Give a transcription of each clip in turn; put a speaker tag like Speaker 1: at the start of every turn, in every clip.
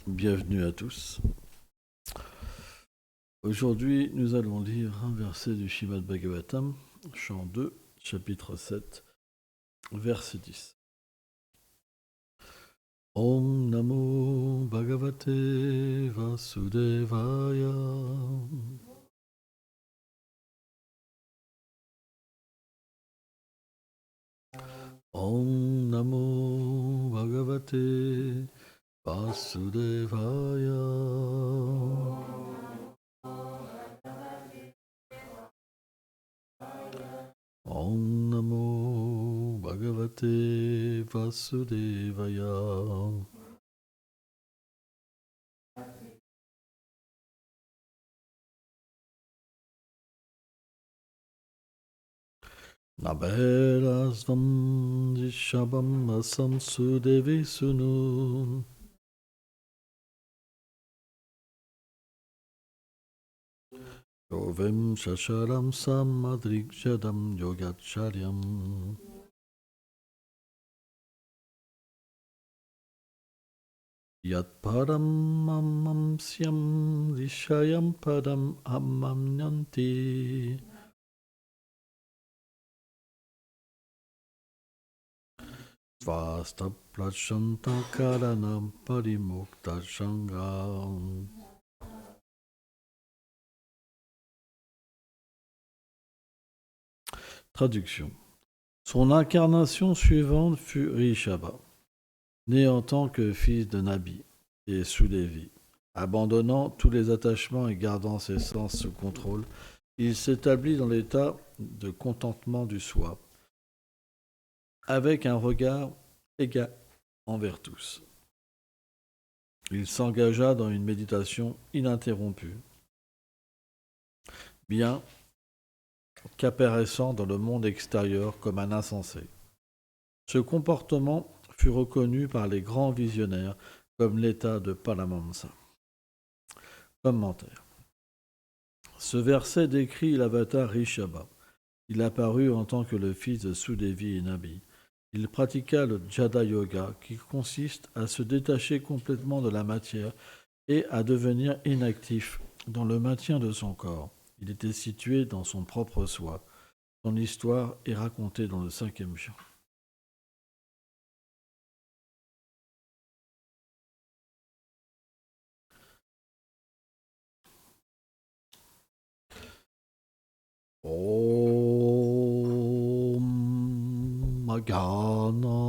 Speaker 1: Bienvenue à tous. Aujourd'hui, nous allons lire un verset du Srimad Bhagavatam, chant 2, chapitre 7, verset 10. Om Namo Bhagavate Vasudevaya. Om Namo Bhagavate Vasudevaya. Om Namo Bhagavate Vasudevaya. Naberasvam Dishabam Asam Sudevi Sunu. Yovim Shasharam Samadrikshadam Yogacharyam. Yat Param Mamamsyam Dishayam Padam Amamnyanti. Svasta Prachanta Karanam Parimukta Shangam. Traduction. Son incarnation suivante fut Rishabha, né en tant que fils de Nabi et Sudevi. Abandonnant tous les attachements et gardant ses sens sous contrôle, il s'établit dans l'état de contentement du soi, avec un regard égal envers tous. Il s'engagea dans une méditation ininterrompue, bien qu'apparaissant dans le monde extérieur comme un insensé. Ce comportement fut reconnu par les grands visionnaires comme l'état de Paramahansa. Commentaire. Ce verset décrit l'avatar Rishabha. Il apparut en tant que le fils de Sudevi et Nabi. Il pratiqua le Jada Yoga qui consiste à se détacher complètement de la matière et à devenir inactif dans le maintien de son corps. Il était situé dans son propre soi. Son histoire est racontée dans le 5e chant. Om Magana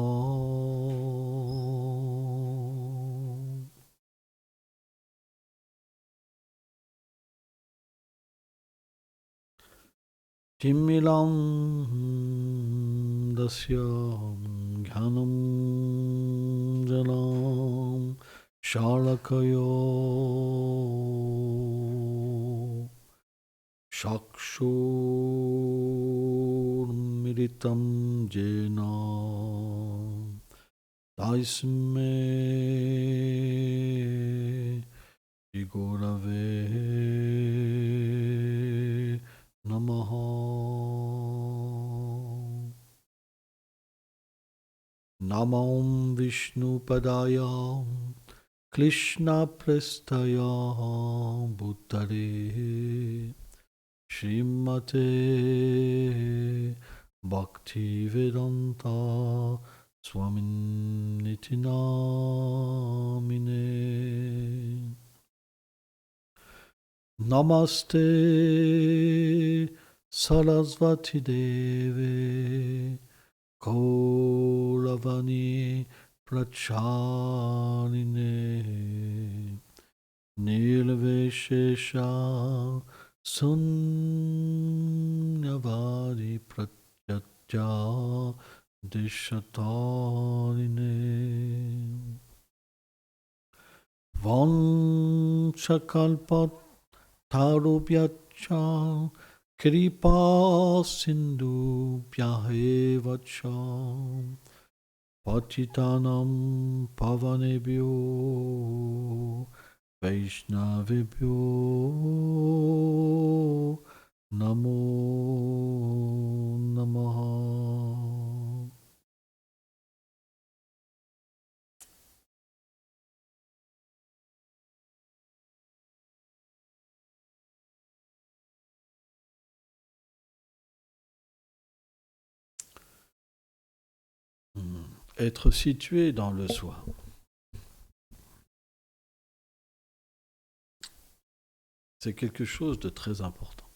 Speaker 1: Timilam Dasyam Ghanam Jalam Shalakayo Shakshurmiritam Jena Taisme Igorave Namaha. Namam Vishnu Padaya Krishna Prestaya Bhuttare Srimate Bhaktivedanta Swaminiti Namine. Namaste Sarasvati Deve Kauravani Pracharine Nirveshesha Sunyavari Pratyatya Dishatarine Vanchakalpat Tarubhyacha Kripa Sindhu Bhyahevacha Patitanam Pavanebhyo Vaishnavibhyo Namo Namaha. être situé dans le soi. C'est quelque chose de très important.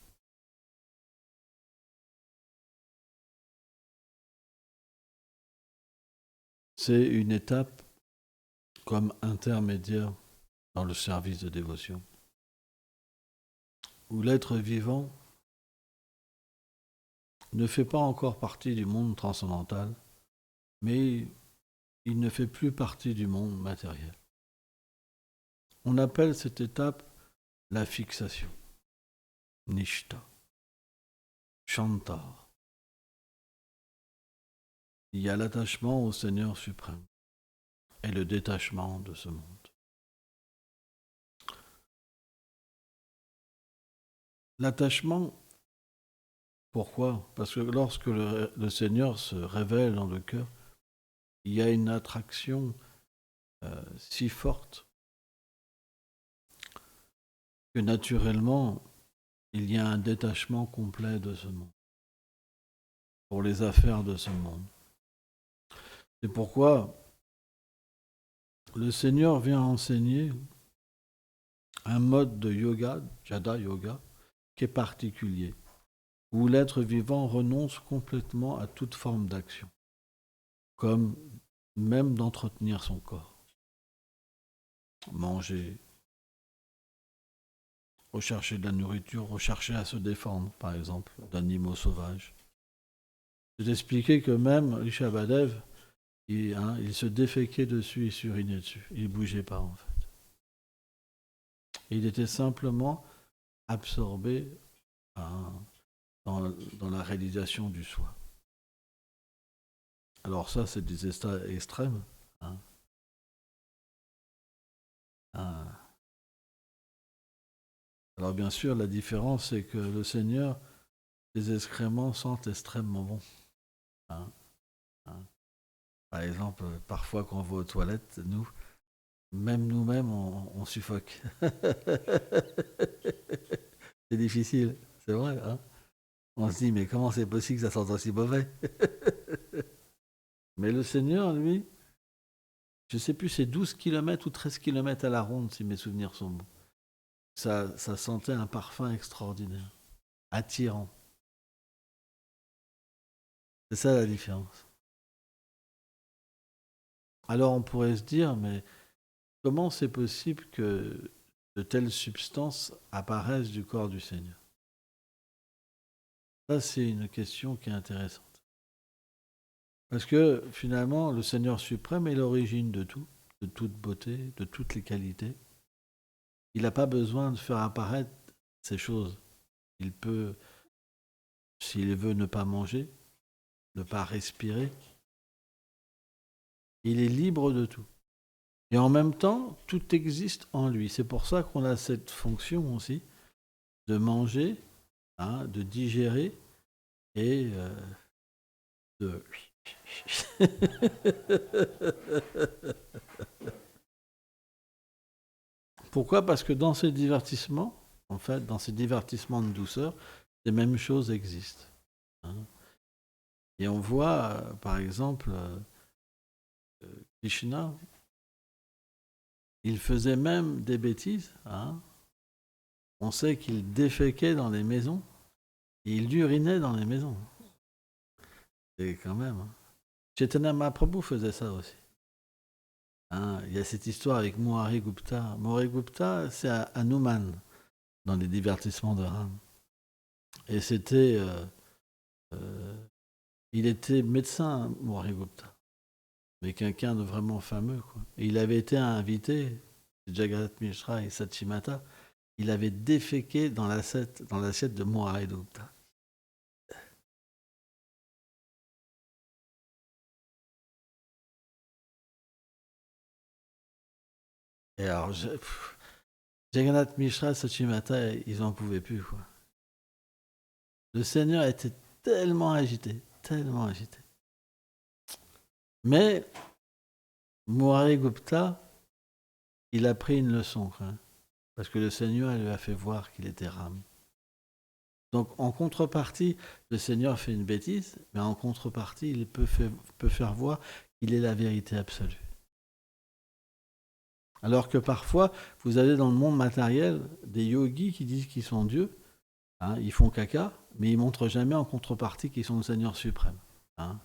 Speaker 1: C'est une étape comme intermédiaire dans le service de dévotion, où l'être vivant ne fait pas encore partie du monde transcendantal, mais il ne fait plus partie du monde matériel. On appelle cette étape la fixation, nishta, shanta. Il y a l'attachement au Seigneur suprême et le détachement de ce monde. L'attachement, pourquoi? Parce que lorsque le Seigneur se révèle dans le cœur, il y a une attraction si forte que naturellement, il y a un détachement complet de ce monde, pour les affaires de ce monde. C'est pourquoi le Seigneur vient enseigner un mode de yoga, Jada Yoga, qui est particulier, où l'être vivant renonce complètement à toute forme d'action, comme même d'entretenir son corps. Manger, rechercher de la nourriture, rechercher à se défendre, par exemple, d'animaux sauvages. C'est expliqué que même Rishabhadev, il se déféquait dessus, il s'urinait dessus. Il ne bougeait pas, en fait. Il était simplement absorbé dans la réalisation du soi. Alors ça, c'est des états extrêmes. Alors bien sûr, la différence, c'est que le Seigneur, ses excréments sentent extrêmement bon. Hein, hein. Par exemple, parfois quand on va aux toilettes, même nous-mêmes, on suffoque. C'est difficile, c'est vrai. Hein, on se dit, mais comment c'est possible que ça sente aussi mauvais? Mais le Seigneur, lui, je ne sais plus, c'est 12 km ou 13 km à la ronde, si mes souvenirs sont bons. Ça sentait un parfum extraordinaire, attirant. C'est ça la différence. Alors on pourrait se dire, mais comment c'est possible que de telles substances apparaissent du corps du Seigneur? Ça, c'est une question qui est intéressante. Parce que finalement, le Seigneur suprême est l'origine de tout, de toute beauté, de toutes les qualités. Il n'a pas besoin de faire apparaître ces choses. Il peut, s'il veut ne pas manger, ne pas respirer, il est libre de tout. Et en même temps, tout existe en lui. C'est pour ça qu'on a cette fonction aussi de manger, de digérer et de... Pourquoi? Parce que dans ces divertissements, en fait, dans ces divertissements de douceur, les mêmes choses existent. Et on voit, par exemple, Krishna, il faisait même des bêtises. On sait qu'il déféquait dans les maisons et il urinait dans les maisons. Et quand même. Chaitanya Mahaprabhu faisait ça aussi. Il y a cette histoire avec Murari Gupta. Murari Gupta, c'est à Hanuman, dans les divertissements de Ram. Et c'était... il était médecin, Murari Gupta. Mais quelqu'un de vraiment fameux, quoi. Et il avait été invité, Jagat Mishra et Sachimata, il avait déféqué dans l'assiette de Murari Gupta. Et alors, Jagannath Mishra et Sachimata, ils n'en pouvaient plus, quoi. Le Seigneur était tellement agité, tellement agité. Mais Murari Gupta, il a pris une leçon, quoi, parce que le Seigneur lui a fait voir qu'il était Ram. Donc en contrepartie, le Seigneur fait une bêtise, mais en contrepartie, il peut faire voir il est la vérité absolue. Alors que parfois, vous avez dans le monde matériel des yogis qui disent qu'ils sont Dieu, hein, ils font caca, mais ils montrent jamais en contrepartie qu'ils sont le Seigneur suprême. Hein.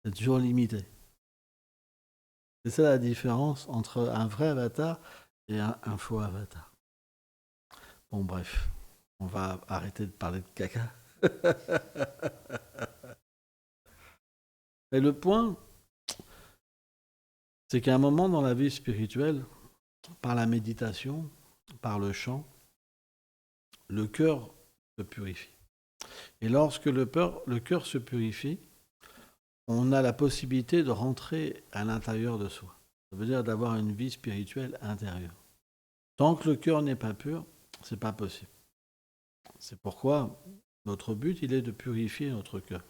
Speaker 1: C'est toujours limité. C'est ça la différence entre un vrai avatar et un faux avatar. Bon, bref, on va arrêter de parler de caca. Et le point, c'est qu'à un moment dans la vie spirituelle, par la méditation, par le chant, le cœur se purifie. Et lorsque le cœur se purifie, on a la possibilité de rentrer à l'intérieur de soi. Ça veut dire d'avoir une vie spirituelle intérieure. Tant que le cœur n'est pas pur, c'est pas possible. C'est pourquoi notre but, il est de purifier notre cœur.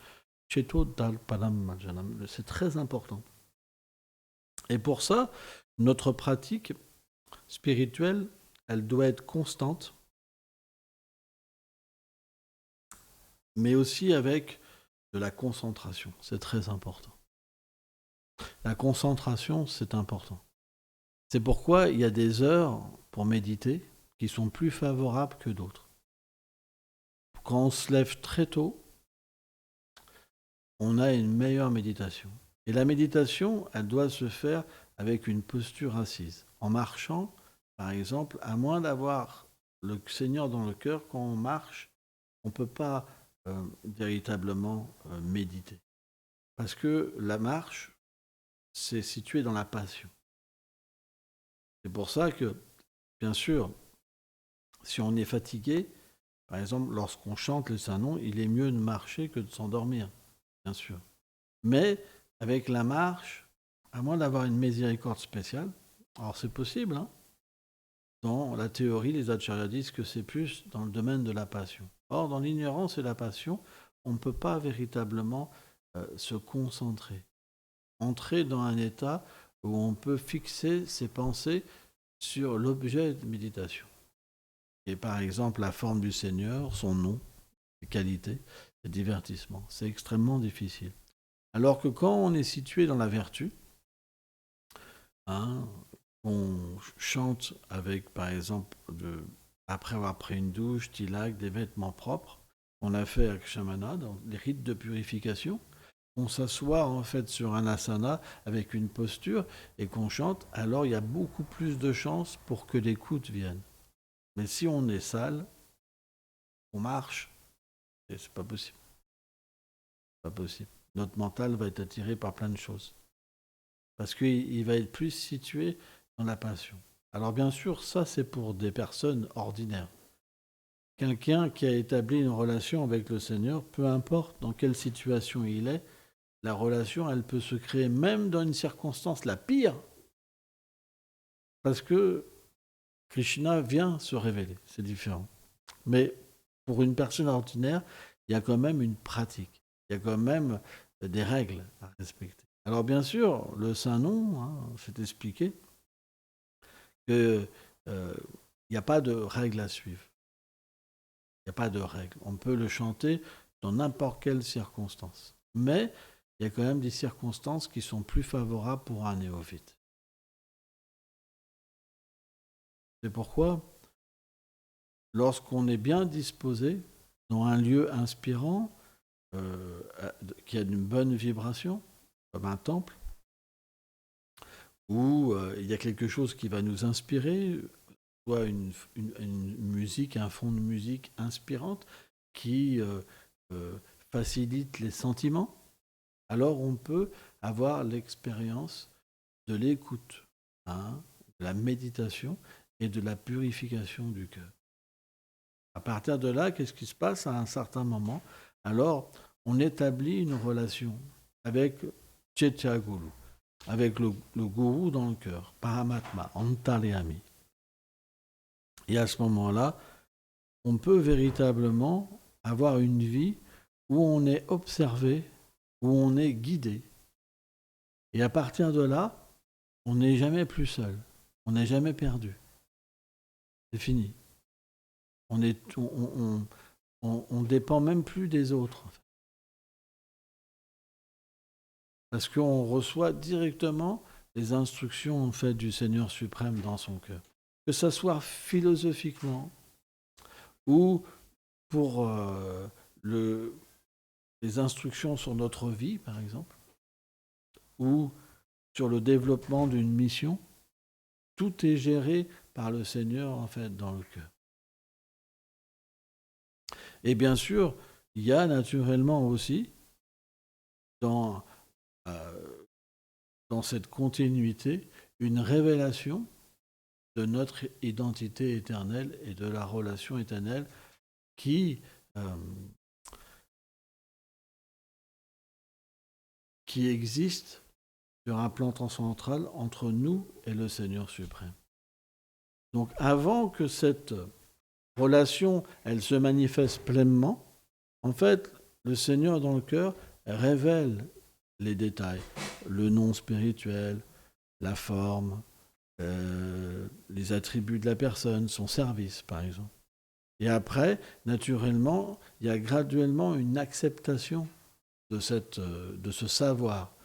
Speaker 1: Cheto dal palam majanam, c'est très important. Et pour ça, notre pratique spirituelle, elle doit être constante, mais aussi avec de la concentration. C'est très important. La concentration, c'est important. C'est pourquoi il y a des heures pour méditer qui sont plus favorables que d'autres. Quand on se lève très tôt, on a une meilleure méditation. Et la méditation, elle doit se faire avec une posture assise. En marchant, par exemple, à moins d'avoir le Seigneur dans le cœur, quand on marche, on ne peut pas véritablement méditer. Parce que la marche, c'est situé dans la passion. C'est pour ça que, bien sûr, si on est fatigué, par exemple, lorsqu'on chante le Saint-Nom, il est mieux de marcher que de s'endormir, bien sûr. Mais avec la marche, à moins d'avoir une miséricorde spéciale, alors c'est possible, hein. Dans la théorie, les acharyas disent que c'est plus dans le domaine de la passion. Or, dans l'ignorance et la passion, on ne peut pas véritablement se concentrer. Entrer dans un état où on peut fixer ses pensées sur l'objet de méditation. Et par exemple, la forme du Seigneur, son nom, ses qualités, ses divertissements. C'est extrêmement difficile. Alors que quand on est situé dans la vertu, hein, on chante avec, par exemple, après avoir pris une douche, tilak, des vêtements propres, on a fait avec Shamana, dans les rites de purification, on s'assoit en fait sur un asana avec une posture et qu'on chante, alors il y a beaucoup plus de chances pour que l'écoute vienne. Mais si on est sale, on marche, et c'est pas possible. Pas possible. Notre mental va être attiré par plein de choses. Parce qu'il va être plus situé dans la passion. Alors bien sûr, ça c'est pour des personnes ordinaires. Quelqu'un qui a établi une relation avec le Seigneur, peu importe dans quelle situation il est, la relation, elle peut se créer même dans une circonstance la pire, parce que Krishna vient se révéler, c'est différent. Mais pour une personne ordinaire, il y a quand même une pratique, il y a quand même des règles à respecter. Alors bien sûr, le Saint-Nom, hein, c'est expliqué qu'il n'y a pas de règles à suivre. Il n'y a pas de règles. On peut le chanter dans n'importe quelle circonstance. Mais il y a quand même des circonstances qui sont plus favorables pour un néophyte. C'est pourquoi, lorsqu'on est bien disposé dans un lieu inspirant, qui a une bonne vibration, comme un temple, où il y a quelque chose qui va nous inspirer, soit une musique, un fond de musique inspirante qui facilite les sentiments, alors on peut avoir l'expérience de l'écoute, hein, de la méditation et de la purification du cœur. À partir de là, qu'est-ce qui se passe à un certain moment? Alors, on établit une relation avec Chaitya Guru, avec le gourou dans le cœur, Paramatma, Antaryami. Et à ce moment-là, on peut véritablement avoir une vie où on est observé, où on est guidé. Et à partir de là, on n'est jamais plus seul, on n'est jamais perdu. C'est fini. On dépend même plus des autres. Parce qu'on reçoit directement les instructions en fait, du Seigneur suprême dans son cœur. Que ce soit philosophiquement ou pour les instructions sur notre vie, par exemple, ou sur le développement d'une mission, tout est géré par le Seigneur en fait dans le cœur. Et bien sûr, il y a naturellement aussi dans, dans cette continuité une révélation de notre identité éternelle et de la relation éternelle qui, euh, qui existe sur un plan transcendantral entre nous et le Seigneur suprême. Donc avant que cette relation elle se manifeste pleinement, en fait, le Seigneur dans le cœur révèle les détails, le nom spirituel, la forme, les attributs de la personne, son service par exemple. Et après, naturellement, il y a graduellement une acceptation de ce savoir.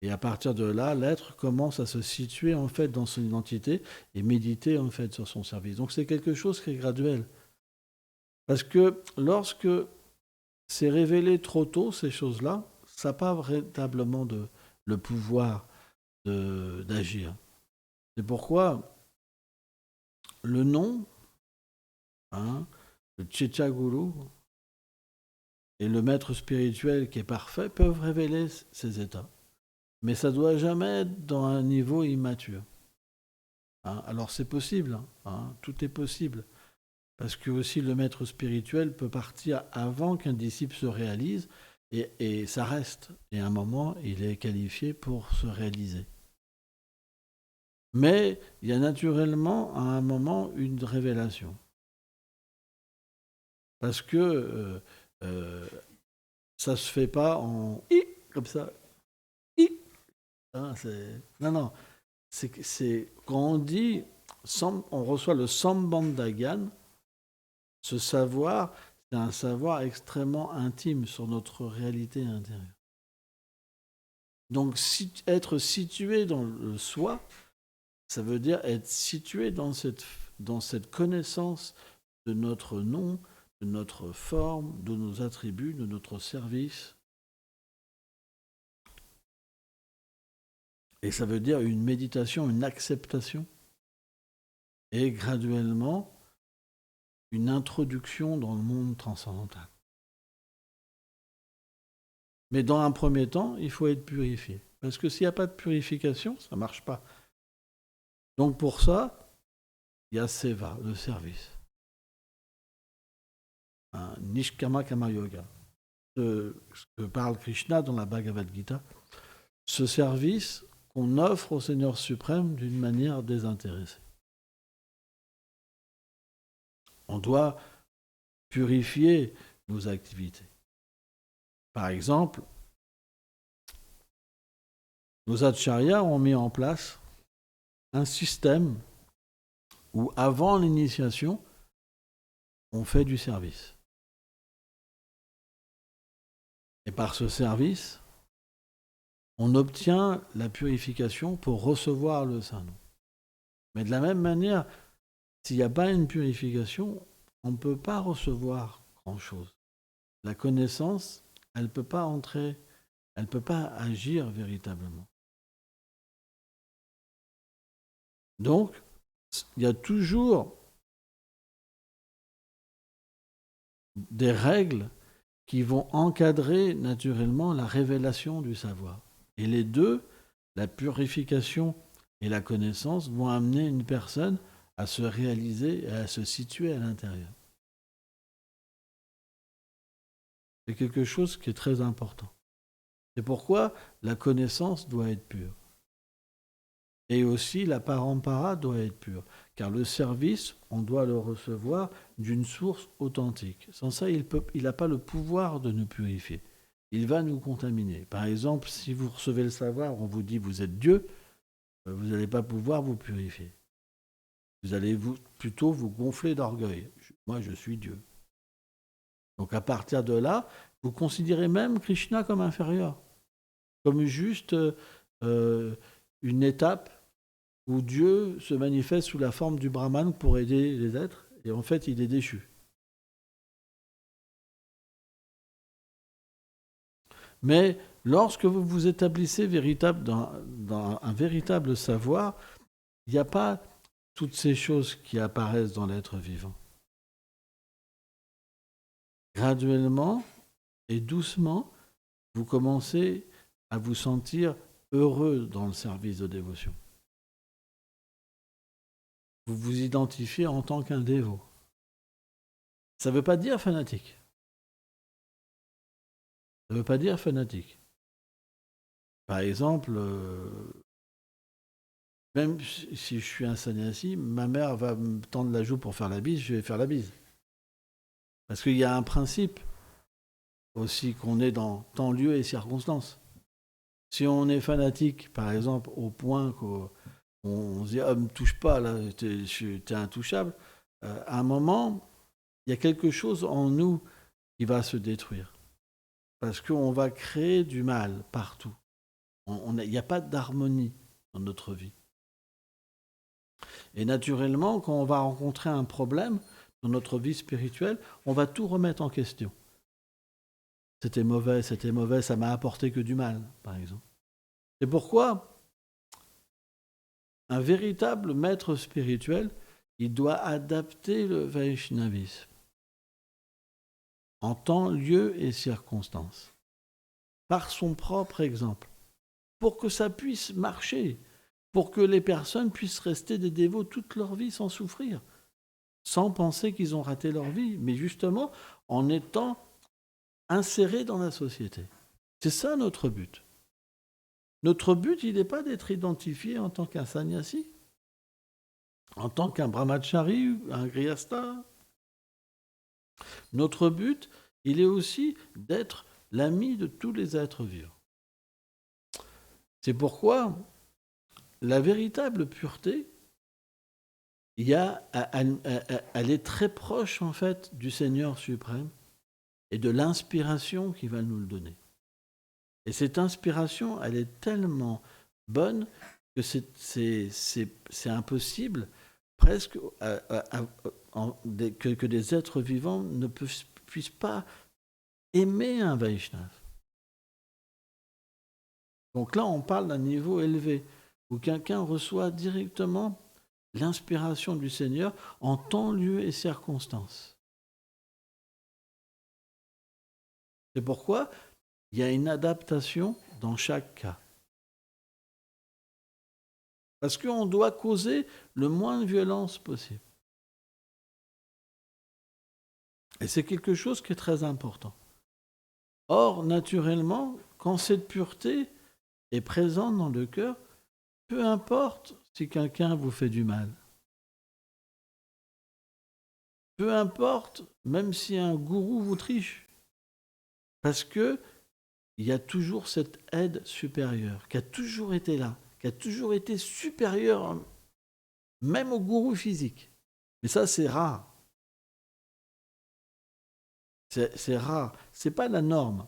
Speaker 1: Et à partir de là, l'être commence à se situer en fait dans son identité et méditer en fait sur son service. Donc c'est quelque chose qui est graduel. Parce que lorsque c'est révélé trop tôt, ces choses-là, ça n'a pas véritablement le pouvoir d'agir. C'est pourquoi le nom, le Chichaguru et le maître spirituel qui est parfait peuvent révéler ces états. Mais ça ne doit jamais être dans un niveau immature. Alors c'est possible, tout est possible. Parce que aussi le maître spirituel peut partir avant qu'un disciple se réalise et ça reste. Et à un moment, il est qualifié pour se réaliser. Mais il y a naturellement à un moment une révélation. Parce que ça ne se fait pas en i comme ça. I. Non. C'est quand on dit on reçoit le Sambandha Gyan, ce savoir, c'est un savoir extrêmement intime sur notre réalité intérieure. Donc être situé dans le soi, ça veut dire être situé dans cette connaissance de notre nom, de notre forme, de nos attributs, de notre service. Et ça veut dire une méditation, une acceptation. Et graduellement, une introduction dans le monde transcendantal. Mais dans un premier temps, il faut être purifié. Parce que s'il n'y a pas de purification, ça ne marche pas. Donc pour ça, il y a Seva, le service. Nishkama Kama Yoga. Ce que parle Krishna dans la Bhagavad Gita. Ce service qu'on offre au Seigneur suprême d'une manière désintéressée. On doit purifier nos activités. Par exemple, nos acharyas ont mis en place un système où, avant l'initiation, on fait du service. Et par ce service, on obtient la purification pour recevoir le Saint-Nom. Mais de la même manière, s'il n'y a pas une purification, on ne peut pas recevoir grand-chose. La connaissance, elle ne peut pas entrer, elle ne peut pas agir véritablement. Donc, il y a toujours des règles qui vont encadrer naturellement la révélation du savoir. Et les deux, la purification et la connaissance, vont amener une personne à se réaliser et à se situer à l'intérieur. C'est quelque chose qui est très important. C'est pourquoi la connaissance doit être pure. Et aussi la parampara doit être pure. Car le service, on doit le recevoir d'une source authentique. Sans ça, il n'a pas le pouvoir de nous purifier. Il va nous contaminer. Par exemple, si vous recevez le savoir, on vous dit vous êtes Dieu, vous n'allez pas pouvoir vous purifier. Vous allez plutôt vous gonfler d'orgueil. Moi, je suis Dieu. Donc à partir de là, vous considérez même Krishna comme inférieur. comme juste une étape où Dieu se manifeste sous la forme du Brahman pour aider les êtres, et en fait, il est déchu. Mais lorsque vous vous établissez dans un véritable savoir, il n'y a pas toutes ces choses qui apparaissent dans l'être vivant. Graduellement et doucement, vous commencez à vous sentir heureux dans le service de dévotion. Vous vous identifiez en tant qu'un dévot. Ça ne veut pas dire fanatique. Ça ne veut pas dire fanatique. Par exemple, même si je suis un sannyasi, ma mère va me tendre la joue pour faire la bise, je vais faire la bise. Parce qu'il y a un principe aussi qu'on est dans temps, lieu et circonstances. Si on est fanatique, par exemple, au point qu'on se dit « Ah, me touche pas, là, t'es intouchable », à un moment, il y a quelque chose en nous qui va se détruire. Parce qu'on va créer du mal partout. Il n'y a pas d'harmonie dans notre vie. Et naturellement, quand on va rencontrer un problème dans notre vie spirituelle, on va tout remettre en question. C'était mauvais, ça m'a apporté que du mal, par exemple. C'est pourquoi un véritable maître spirituel, il doit adapter le Vaishnavisme en temps, lieu et circonstances, par son propre exemple, pour que ça puisse marcher, pour que les personnes puissent rester des dévots toute leur vie sans souffrir, sans penser qu'ils ont raté leur vie, mais justement en étant insérés dans la société. C'est ça notre but. Notre but, il n'est pas d'être identifié en tant qu'un sannyasi, en tant qu'un brahmachari, un grihastha. Notre but, il est aussi d'être l'ami de tous les êtres vivants. C'est pourquoi la véritable pureté, elle est très proche en fait du Seigneur suprême et de l'inspiration qui va nous le donner. Et cette inspiration, elle est tellement bonne que c'est impossible presque que des êtres vivants ne puissent pas aimer un Vaishnava. Donc là, on parle d'un niveau élevé, où quelqu'un reçoit directement l'inspiration du Seigneur en temps, lieu et circonstances. C'est pourquoi il y a une adaptation dans chaque cas. Parce qu'on doit causer le moins de violence possible. Et c'est quelque chose qui est très important. Or, naturellement, quand cette pureté est présente dans le cœur, peu importe si quelqu'un vous fait du mal. Peu importe, même si un gourou vous triche. Parce que il y a toujours cette aide supérieure, qui a toujours été là, qui a toujours été supérieure, même au gourou physique. Mais ça, c'est rare. C'est rare. C'est pas la norme.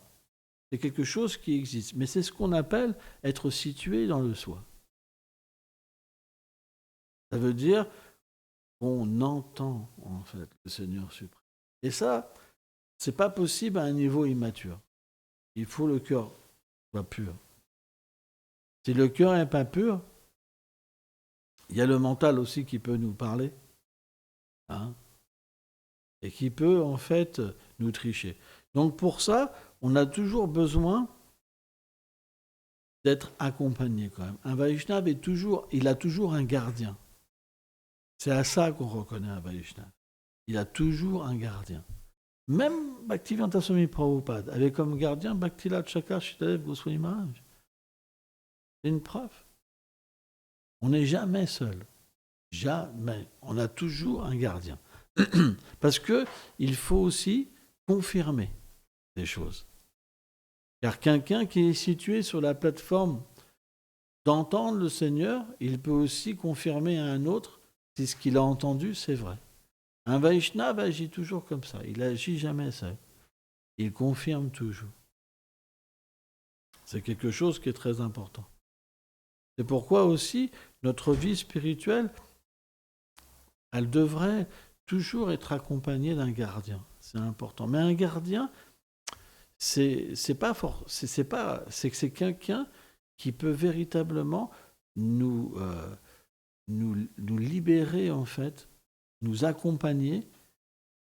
Speaker 1: C'est quelque chose qui existe. Mais c'est ce qu'on appelle être situé dans le soi. Ça veut dire qu'on entend, en fait, le Seigneur suprême. Et ça, c'est pas possible à un niveau immature. Il faut le cœur soit pur. Si le cœur n'est pas pur, il y a le mental aussi qui peut nous parler, hein, et qui peut en fait nous tricher. Donc pour ça, on a toujours besoin d'être accompagné quand même. Un Vaishnava il a toujours un gardien. C'est à ça qu'on reconnaît un Vaishnava. Il a toujours un gardien. Même Bhaktivedanta Swami Prabhupada avait comme gardien Bhaktilal Chakra Shitadev Goswami Maharaj. C'est une preuve. On n'est jamais seul. Jamais. On a toujours un gardien. Parce qu'il faut aussi confirmer des choses. Car quelqu'un qui est situé sur la plateforme d'entendre le Seigneur, il peut aussi confirmer à un autre si ce qu'il a entendu, c'est vrai. Un Vaishnava agit toujours comme ça. Il agit jamais seul. Il confirme toujours. C'est quelque chose qui est très important. C'est pourquoi aussi notre vie spirituelle, elle devrait toujours être accompagnée d'un gardien. C'est important. Mais un gardien, c'est quelqu'un qui peut véritablement nous libérer, en fait, nous accompagner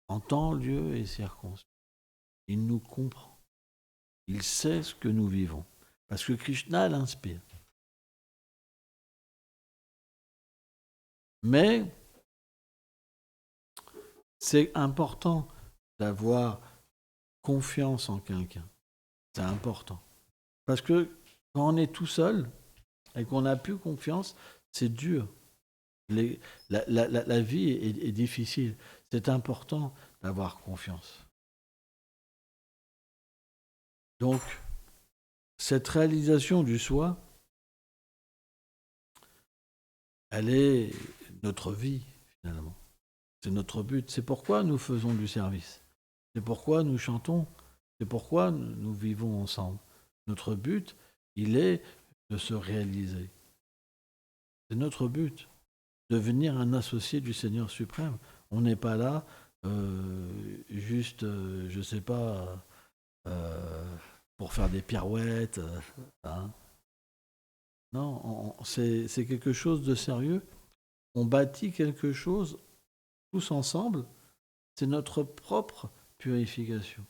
Speaker 1: en temps, lieu et circonstances. Il nous comprend. Il sait ce que nous vivons. Parce que Krishna l'inspire. Mais c'est important d'avoir confiance en quelqu'un. C'est important. Parce que quand on est tout seul et qu'on n'a plus confiance, c'est dur. La vie est difficile. C'est important d'avoir confiance. Donc, cette réalisation du soi, elle est notre vie, finalement. C'est notre but. C'est pourquoi nous faisons du service. C'est pourquoi nous chantons. C'est pourquoi nous vivons ensemble. Notre but, il est de se réaliser. C'est notre but. Devenir un associé du Seigneur suprême. On n'est pas là juste, je ne sais pas, pour faire des pirouettes. Hein. Non, c'est quelque chose de sérieux. On bâtit quelque chose tous ensemble. C'est notre propre purification.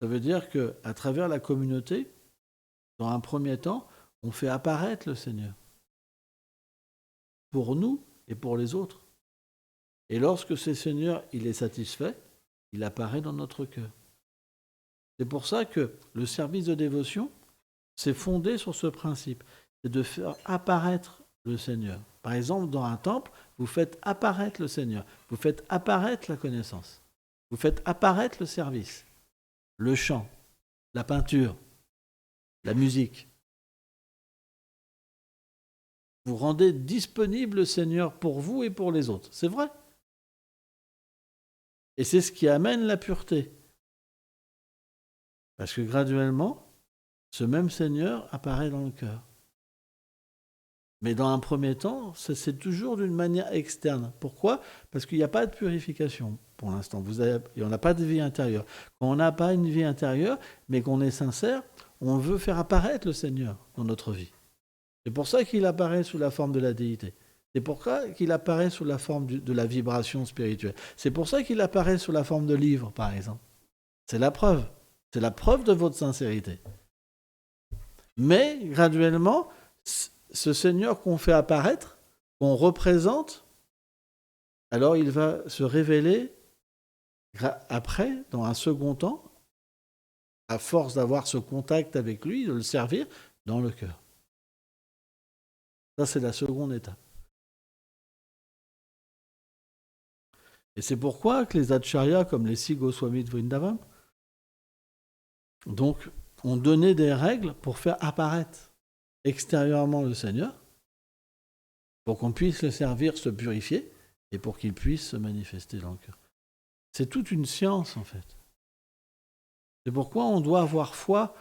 Speaker 1: Ça veut dire qu'à travers la communauté, dans un premier temps, on fait apparaître le Seigneur. Pour nous et pour les autres. Et lorsque ce Seigneur, il est satisfait, il apparaît dans notre cœur. C'est pour ça que le service de dévotion, c'est fondé sur ce principe. C'est de faire apparaître le Seigneur. Par exemple, dans un temple, vous faites apparaître le Seigneur. Vous faites apparaître la connaissance. Vous faites apparaître le service, le chant, la peinture, la musique. Vous rendez disponible le Seigneur pour vous et pour les autres. C'est vrai. Et c'est ce qui amène la pureté. Parce que graduellement, ce même Seigneur apparaît dans le cœur. Mais dans un premier temps, c'est toujours d'une manière externe. Pourquoi ? Parce qu'il n'y a pas de purification pour l'instant. On n'a pas de vie intérieure. Quand on n'a pas une vie intérieure, mais qu'on est sincère, on veut faire apparaître le Seigneur dans notre vie. C'est pour ça qu'il apparaît sous la forme de la déité. C'est pour ça qu'il apparaît sous la forme de la vibration spirituelle. C'est pour ça qu'il apparaît sous la forme de livres, par exemple. C'est la preuve. C'est la preuve de votre sincérité. Mais, graduellement, ce Seigneur qu'on fait apparaître, qu'on représente, alors il va se révéler après, dans un second temps, à force d'avoir ce contact avec lui, de le servir, dans le cœur. Ça, c'est la seconde étape. Et c'est pourquoi que les acharyas, comme les 6 Goswamis de Vrindavan, donc, ont donné des règles pour faire apparaître extérieurement le Seigneur, pour qu'on puisse le servir, se purifier, et pour qu'il puisse se manifester dans le cœur. C'est toute une science, en fait. C'est pourquoi on doit avoir foi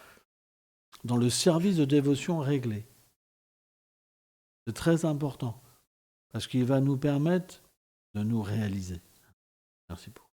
Speaker 1: dans le service de dévotion réglé. C'est très important, parce qu'il va nous permettre de nous réaliser. Merci beaucoup.